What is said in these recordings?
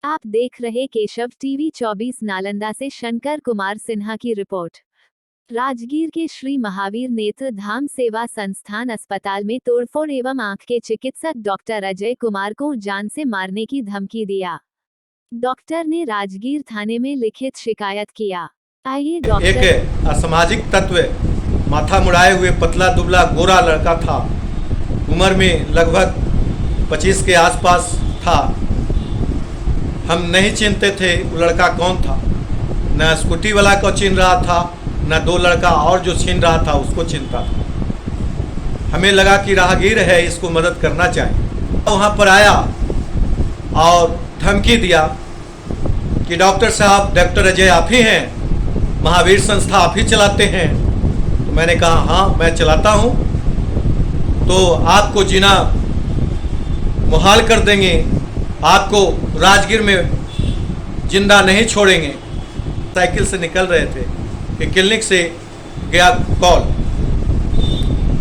आप देख रहे केशव टीवी 24 नालंदा से शंकर कुमार सिन्हा की रिपोर्ट। राजगीर के श्री महावीर नेत्र धाम सेवा संस्थान अस्पताल में तोड़फोड़ एवं आंख के चिकित्सक डॉक्टर अजय कुमार को जान से मारने की धमकी दिया। डॉक्टर ने राजगीर थाने में लिखित शिकायत किया। आइए डॉक्टर। एक असामाजिक तत्व माथा मुड़ाए हुए पतला दुबला गोरा लड़का था। उम्र में लगभग 25 के आसपास था। हम नहीं चिन्हते थे वो लड़का कौन था। न स्कूटी वाला को चिन्ह रहा था, न दो लड़का और जो छीन रहा था उसको चिन्हता था। हमें लगा कि राहगीर है, इसको मदद करना चाहिए। वहाँ पर आया और धमकी दिया कि डॉक्टर साहब, डॉक्टर अजय आप ही हैं, महावीर संस्था आप ही चलाते हैं। तो मैंने कहा हाँ मैं चलाता हूँ, तो आपको जीना मुहाल कर देंगे, आपको राजगीर में जिंदा नहीं छोड़ेंगे। साइकिल से निकल रहे थे कि क्लिनिक से गया कॉल।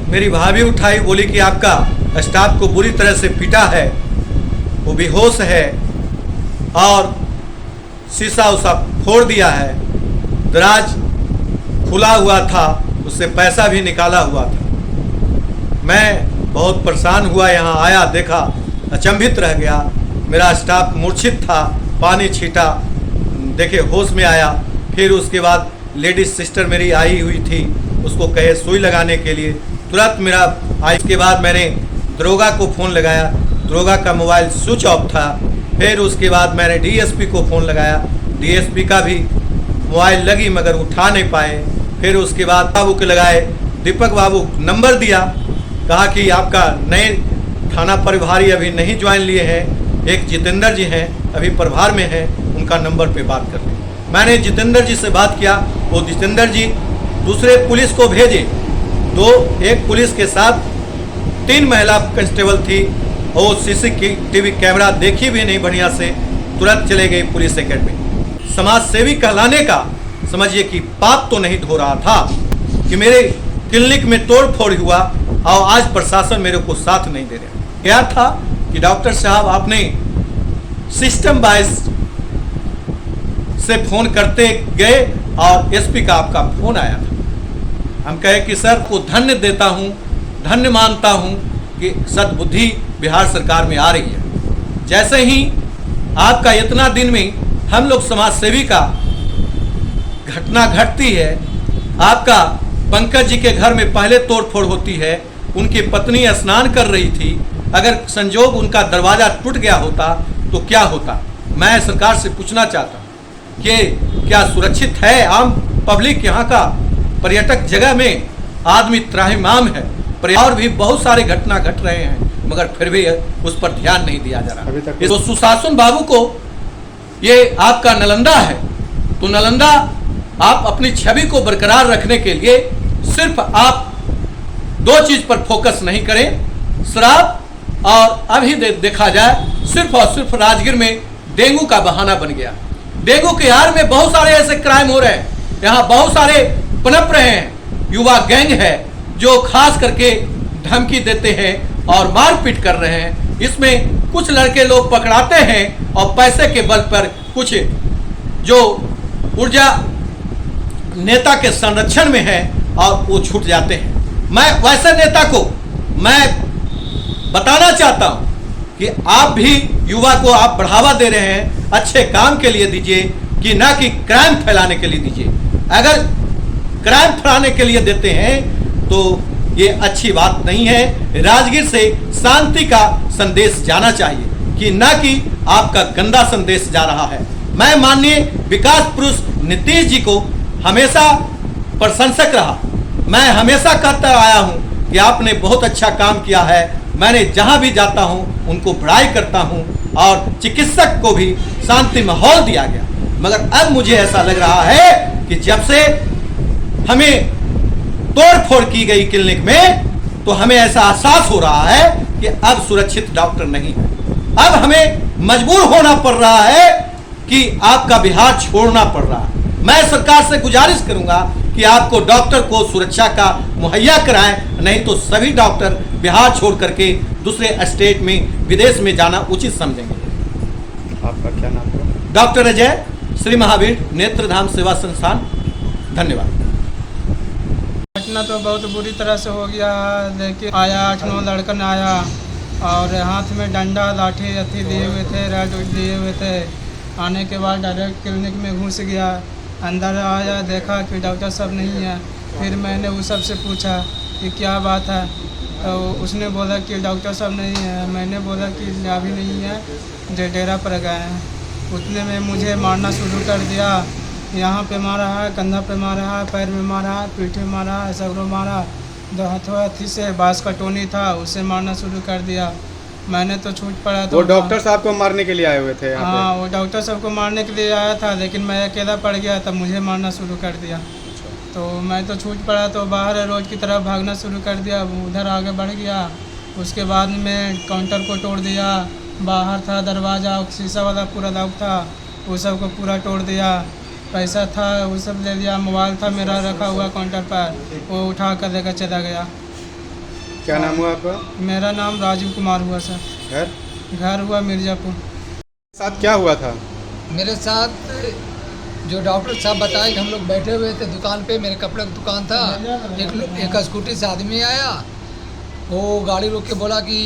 मेरी भाभी उठाई, बोली कि आपका स्टाफ को बुरी तरह से पीटा है, वो बेहोश है और शीशा उसा फोड़ दिया है, दराज खुला हुआ था, उससे पैसा भी निकाला हुआ था। मैं बहुत परेशान हुआ, यहाँ आया, देखा, अचंभित रह गया। मेरा स्टाफ मूर्छित था, पानी छीटा, देखे होश में आया। फिर उसके बाद लेडीज सिस्टर मेरी आई हुई थी, उसको कहे सुई लगाने के लिए, तुरंत मेरा आई। उसके बाद मैंने दरोगा को फ़ोन लगाया, दरोगा का मोबाइल स्विच ऑफ था। फिर उसके बाद मैंने डीएसपी को फ़ोन लगाया, डीएसपी का भी मोबाइल लगी मगर उठा नहीं पाए। फिर उसके बाद बाबू के लगाए, दीपक बाबू नंबर दिया, कहा कि आपका नए थाना प्रभारी अभी नहीं ज्वाइन लिए हैं, एक जितेंद्र जी हैं अभी प्रभार में हैं, उनका नंबर पे बात कर लें। मैंने जितेंद्र जी से बात किया, वो जितेंद्र जी दूसरे पुलिस को भेजे। एक पुलिस के साथ 3 महिला कांस्टेबल थी, और सीसीटीवी कैमरा देखी भी नहीं बढ़िया से, तुरंत चले गई पुलिस एकेडमी। समाज सेवी कहलाने का समझिए कि पाप तो नहीं धो रहा था कि मेरे क्लिनिक में तोड़ फोड़ हुआ और आज प्रशासन मेरे को साथ नहीं दे रहा। क्या था कि डॉक्टर साहब आपने सिस्टम वाइज से फोन करते गए और एसपी का आपका फोन आया था। हम कहे कि सर को धन्य देता हूं, धन्य मानता हूं कि सद्बुद्धि बिहार सरकार में आ रही है। जैसे ही आपका इतना दिन में हम लोग समाज सेवी का घटना घटती है, आपका पंकज जी के घर में पहले तोड़फोड़ होती है, उनकी पत्नी स्नान कर रही थी, अगर संजोग उनका दरवाज़ा टूट गया होता तो क्या होता। मैं सरकार से पूछना चाहता हूँ कि क्या सुरक्षित है आम पब्लिक। यहाँ का पर्यटक जगह में आदमी त्राहिमाम है, और भी बहुत सारे घटना घट रहे हैं, मगर फिर भी उस पर ध्यान नहीं दिया जा रहा। तो सुशासन बाबू को, ये आपका नालंदा है, तो नालंदा आप अपनी छवि को बरकरार रखने के लिए सिर्फ आप 2 चीज पर फोकस नहीं करें, शराब और अभी देखा जाए सिर्फ और सिर्फ राजगीर में डेंगू का बहाना बन गया। डेंगू के आड़ में बहुत सारे ऐसे क्राइम हो रहे हैं, यहाँ बहुत सारे पनप रहे हैं, युवा गैंग है जो खास करके धमकी देते हैं और मारपीट कर रहे हैं। इसमें कुछ लड़के लोग पकड़ाते हैं और पैसे के बल पर कुछ जो ऊर्जा नेता के संरक्षण में है और वो छूट जाते हैं। मैं वैसे नेता को मैं बताना चाहता हूं कि आप भी युवा को आप बढ़ावा दे रहे हैं, अच्छे काम के लिए दीजिए कि ना कि क्राइम फैलाने के लिए दीजिए। अगर क्राइम फैलाने के लिए देते हैं तो ये अच्छी बात नहीं है। राजगीर से शांति का संदेश जाना चाहिए कि ना कि आपका गंदा संदेश जा रहा है। मैं माननीय विकास पुरुष नीतीश जी को हमेशा प्रशंसक रहा। मैं हमेशा कहता आया हूं कि आपने बहुत अच्छा काम किया है। मैंने जहां भी जाता हूं उनको बड़ाई करता हूं और चिकित्सक को भी शांति माहौल दिया गया। मगर अब मुझे ऐसा लग रहा है कि जब से हमें तोड़फोड़ की गई क्लिनिक में, तो हमें ऐसा एहसास हो रहा है कि अब सुरक्षित डॉक्टर नहीं है। अब हमें मजबूर होना पड़ रहा है कि आपका बिहार छोड़ना पड़ रहा है। मैं सरकार से गुजारिश करूंगा कि आपको डॉक्टर को सुरक्षा का मुहैया कराएं, नहीं तो सभी डॉक्टर बिहार छोड़ करके दूसरे स्टेट में, विदेश में जाना उचित समझेंगे। आपका क्या नाम है? डॉक्टर अजय, श्री महावीर नेत्रधाम सेवा संस्थान। धन्यवाद। घटना तो बहुत बुरी तरह से हो गया। लेकिन आया 8-9 लड़कन आया और हाथ में डंडा लाठी अथी लिए हुए थे, रेड लिए हुए थे। आने के बाद डायरेक्ट क्लिनिक में घुस गया। अंदर आया, देखा कि डॉक्टर साहब नहीं है। फिर मैंने उस सब से पूछा कि क्या बात है, तो उसने बोला कि डॉक्टर साहब नहीं है। मैंने बोला कि अभी नहीं है, डेरा पर गए हैं। उतने में मुझे मारना शुरू कर दिया। यहाँ पे मारा है, कंधा पे मारा है, पैर में मारा है, पीठ में मारा है, सगरों मारा। दो हथी से बांस का टोनी था, उससे मारना शुरू कर दिया। मैंने तो छूट पड़ा। तो वो डॉक्टर साहब को मारने के लिए आए हुए थे यहाँ हाँ, वो डॉक्टर साहब को मारने के लिए आया था, लेकिन मैं अकेला पड़ गया, तब मुझे मारना शुरू कर दिया। तो मैं तो छूट पड़ा, तो बाहर रोड की तरफ भागना शुरू कर दिया। उधर आगे बढ़ गया। उसके बाद में काउंटर को तोड़ दिया। बाहर था दरवाज़ा, शीशा वाला पूरा लॉक था, वो सब को पूरा तोड़ दिया। पैसा था वो सब ले लिया। मोबाइल था मेरा रखा हुआ काउंटर पर, वो उठा कर लेकर चला गया। क्या नाम हुआ आपका? मेरा नाम राजीव कुमार हुआ सर। घर हुआ मिर्ज़ापुर। साथ क्या हुआ था? मेरे साथ जो डॉक्टर साहब बताए कि हम लोग बैठे हुए थे दुकान पे, मेरे कपड़े की दुकान था। एक स्कूटी से आदमी आया, वो गाड़ी रोक के बोला कि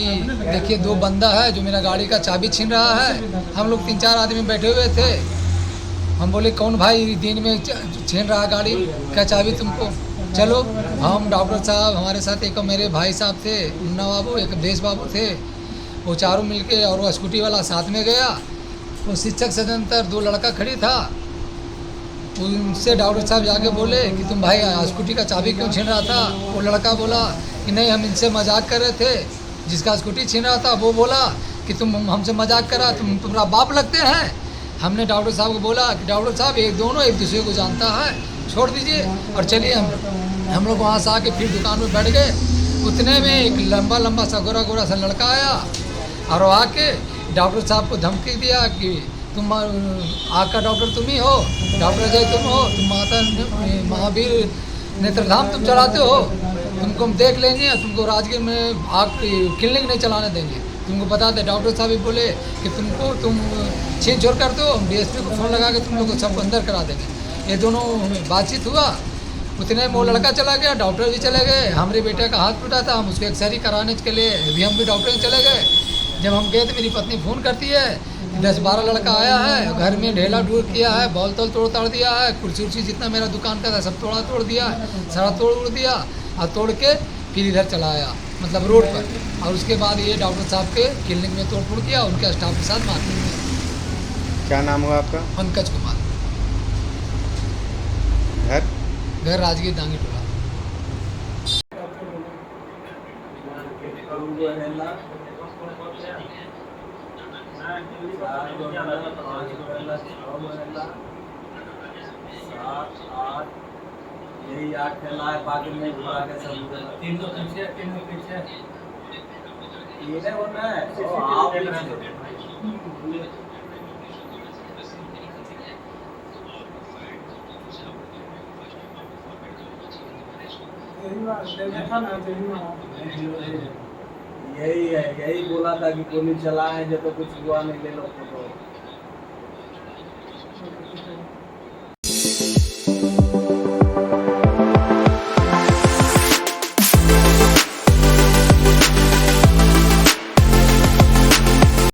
देखिए 2 बंदा है जो मेरा गाड़ी का चाबी छीन रहा है। हम लोग 3-4 आदमी बैठे हुए थे। हम बोले कौन भाई दिन में छीन रहा गाड़ी, क्या चाबी तुमको? चलो हम डॉक्टर साहब, हमारे साथ एक मेरे भाई साहब थे, मुन्ना बाबू, एक देश बाबू थे। वो चारों मिलके और वो स्कूटी वाला साथ में गया। वो शिक्षक सदंतर 2 लड़का खड़ी था, उनसे डॉक्टर साहब जाके बोले कि तुम भाई स्कूटी का चाबी क्यों छीन रहा था? वो लड़का बोला कि नहीं, हम इनसे मजाक कर रहे थे। जिसका स्कूटी छीन रहा था वो बोला कि तुम हमसे मजाक करा, तुम्हारा बाप लगते हैं। हमने डॉक्टर साहब को बोला कि डॉक्टर साहब ये दोनों एक दूसरे को जानता है, छोड़ दीजिए और चलिए। हम लोग वहाँ से आके फिर दुकान में बैठ गए। उतने में एक लंबा सा गोरा सा लड़का आया और वो आके डॉक्टर साहब को धमकी दिया कि तुम आका डॉक्टर तुम ही हो, डॉक्टर अजय तुम हो, तुम माता महावीर नेत्रधाम तुम चलाते हो, तुमको हम देख लेंगे, तुमको राजगीर में आग क्लिनिक नहीं चलाने देंगे। तुमको बता दे, डॉक्टर साहब भी बोले कि तुम छीन छोड़ करते हो, हम डीएसपी को फ़ोन लगा के तुम लोग को सबको अंदर करा देंगे। ये दोनों बातचीत हुआ। उतने में वो लड़का चला गया, डॉक्टर भी चले गए। हमारे बेटे का हाथ टूटा था, हम उसको एक्सरे कराने के लिए भी हम भी डॉक्टर के चले गए। जब हम गए तो मेरी पत्नी फ़ोन करती है 10-12 लड़का आया है, घर में ढेला ढूर किया है, बॉल तल तोड़ ताड़ दिया है, कुर्सी उर्सी जितना मेरा दुकान का था सब तोड़ दिया, सारा तोड़ उड़ दिया और तोड़ के फिर इधर चला आया, मतलब रोड पर। और उसके बाद ये डॉक्टर साहब के क्लिनिक में तोड़ फोड़ किया, उनके स्टाफ के साथ मारपीट किया। क्या नाम हुआ आपका? पंकज कुमार। घर राजगीर डांगी टोला। यही 8 फैला है, बाकी में घुमा के सब 3 पीछे ये नहीं होना है। आप यही है, यही बोला था कि गोली चला है, जब तो कुछ हुआ नहीं, ले लो फोटो।